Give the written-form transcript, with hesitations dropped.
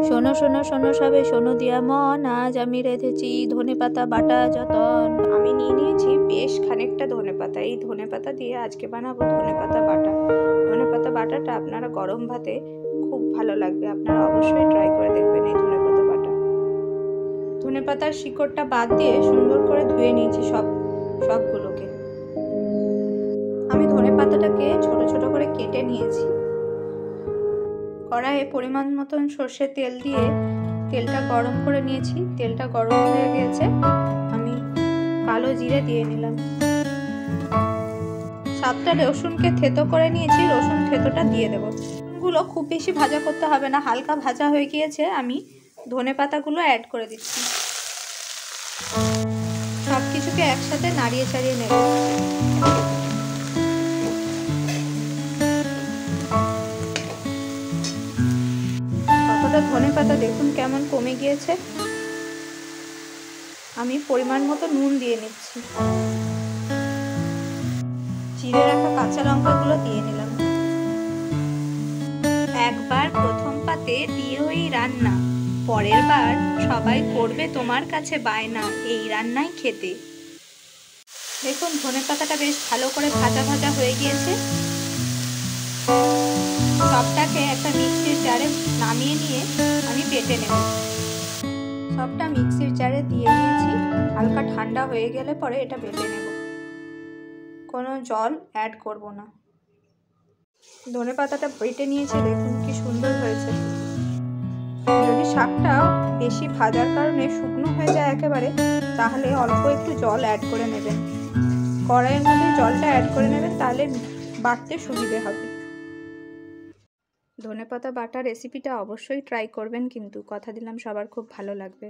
শোনো শোনো শোনো সবে শোনো দিয়া মন, আজ আমি রেঁধেছি ধনেপাতা বাটা যতন। আমি নিয়ে নিয়েছি বেশ খানিকটা ধনেপাতা। এই ধনেপাতা দিয়ে আজকে বানাবো ধনেপাতা বাটা। ধনেপাতা বাটাটা আপনারা গরম ভাতে খুব ভালো লাগবে, আপনারা অবশ্যই ট্রাই করে দেখবেন এই ধনেপাতা বাটা। ধনেপাতার শিকড়টা বাদ দিয়ে সুন্দর করে ধুয়ে নিয়েছি সবগুলোকে। আমি ধনেপাতাটাকে ছোট ছোট করে কেটে নিয়েছি। কড়াইয়ে পরিমাণ মতন সর্ষের তেল দিয়ে তেলটা গরম করে নিয়েছি। তেলটা গরম হয়ে গেছে, আমি কালো জিরে দিয়ে নিলাম। 7টা রসুনকে থেতো করে নিয়েছি, রসুন থেতোটা দিয়ে দেবো। রসুনগুলো খুব বেশি ভাজা করতে হবে না, হালকা ভাজা হয়ে গিয়েছে। আমি ধনেপাতাগুলো অ্যাড করে দিচ্ছি। সব কিছুকে একসাথে নাড়িয়ে চাড়িয়ে নেব। ধনেপাতা দেখুন কেমন কমে গিয়েছে। আমি পরিমাণ মতো নুন দিয়ে নিচ্ছি। চিড়ে রাখা কাঁচা লঙ্কাগুলো দিয়ে নিলাম। একবার প্রথম পাতে দিয়েই রান্না, পরের বার সবাই করবে তোমার কাছে বায়না এই রান্নাই খেতে। দেখুন ধনেপাতাটা বেশ ভালো করে ভাজা ভাজা হয়ে গিয়েছে। সবটাকে একটা মিক্সির জারে নামিয়ে নিয়ে আমি বেটে নেব। সবটা মিক্সির জারে দিয়ে নিয়েছি, হালকা ঠান্ডা হয়ে গেলে পরে এটা বেটে নেব। কোনো জল অ্যাড করব না। ধনেপাতাটা বেটে নিয়েছি, দেখুন কি সুন্দর হয়েছে। যদি শাকটা বেশি ভাজার কারণে শুকনো হয়ে যায় একেবারে, তাহলে অল্প একটু জল অ্যাড করে নেবেন। কড়াইয়ের মধ্যে জলটা অ্যাড করে নেবেন, তাহলে বাটতে সুবিধে হবে। ধনেপাতা বাটা রেসিপিটা অবশ্যই ট্রাই করবেন, কিন্তু কথা দিলাম সবার খুব ভালো লাগবে।